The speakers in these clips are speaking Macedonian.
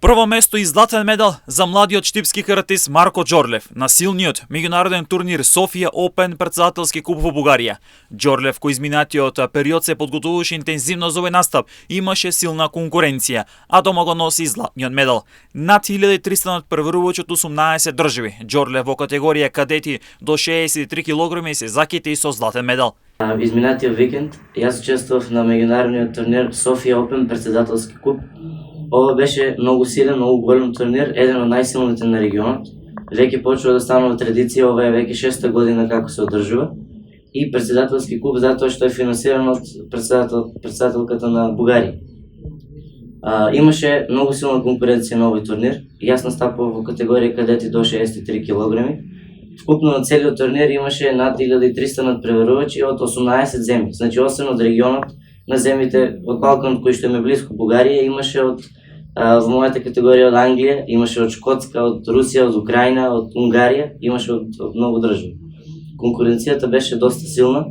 Прво место и златен медал за младиот штипски каратист Марко Џорлев на силниот меѓународен турнир Софија Опен претседателски куп во Бугарија. Џорлев, кој изминатиот период се подготвуваше интензивно за овој настап, имаше силна конкуренција, а дома го носи златниот медал. Над 1300 надпреварувачи од 18 држави. Џорлев во категорија кадети до 63 кг се закити со златен медал. Изминатиот викенд јас учествував на меѓународниот турнир Софија Опен претседателски куп. Ова беше многу силен, многу голем турнир, еден од најсилните на регионот. Веќе почува да станува традиција, ова е веќе 6-та година како се одржува. И претседателски куп затоа што е финансиран од претседателката на Бугарија. Имаше многу силна конкуренција на овој турнир. Јас настапував во категорија кадети до 63 кг. Вкупно на целиот турнир имаше над 1300 надпреварувачи од 18 земји. Значи, освен од регионот, на земјите од Балканот кој што им е близко Бугарија, имаше во мојата категорија од Англија, имаше од Шкотска, од Русија, од Украина, од Унгарија, имаше од многу држави. Конкуренцијата беше доста силна,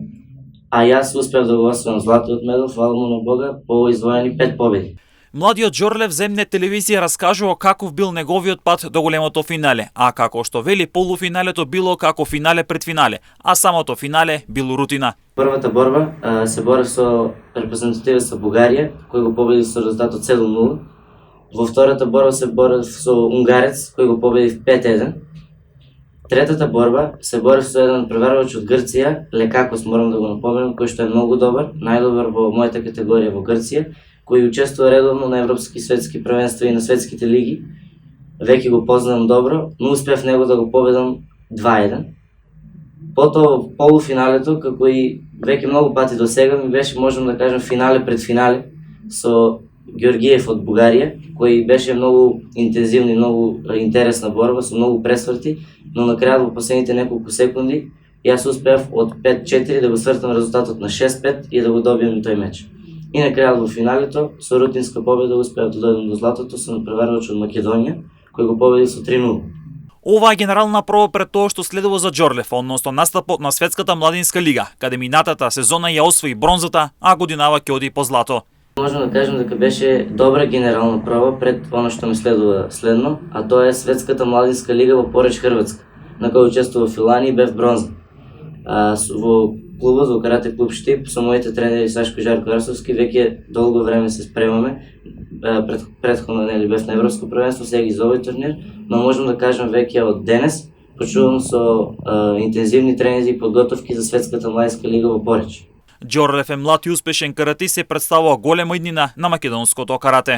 а јас успеав да го освојам златниот медал, фала му на Бога, по извоени 5 победи. Младиот Џорлев земне телевизија раскажува каков бил неговиот пат до големото финале, а како што вели, полуфиналето било како финале пред финале, а самото финале било рутина. Првата борба се борев со репрезентативот со Бугарија, кој го победи со резултатот 7-0. Во втората борба се борев со унгарец, кој го победи 5-1. Третата борба се борев со еден преварувач од Грција, Лекакос, морам да го напоменам, кој што е многу добар, најдобар во мојата категорија во Грција, кој учествува редовно на европски светски првенства и на светските лиги. Веќе го познавам добро, но успеав него да го победам 2-1. Потоа во полуфиналето, како и веќе многу пати до сега, ми беше, можам да кажам, финале пред финале со Георгиев од Бугарија, кој беше многу интензивна и многу интересна борба, со многу пресврти, но на крајот во последните неколку секунди јас успеав од 5-4 да го свртам резултатот на 6-5 и да го добием тој меч. И на крајот во финалето, со рутинска победа успеав да дојдам до златото со надпреварувач од Македонија, кој го победи со 3-0. Ова е генерална проба пред тоа што следува за Џорлев, односно настапот на Светската младинска лига, каде минатата сезона ја освои бронзата, а годинава ќе оди по злато. Можам да кажем дека беше добра генерална проба пред она што ме следува следно, а тоа е Светската младинска лига во Пореч, Хрватска, на која учествува Филани и бев бронза. Во клубот, во карате клуб Штип, со моите тренери Сашко и Жарко Арсовски, веќе долго време се спремаме. Претходно бев на европско првенство, сега и за овој турнир, но можам да кажам веќе од денес почувам со интензивни тренинзи и подготовки за Светската младинска лига во Пореч. Џорлев е млад и успешен каратист, се представува голема иднина на македонското карате.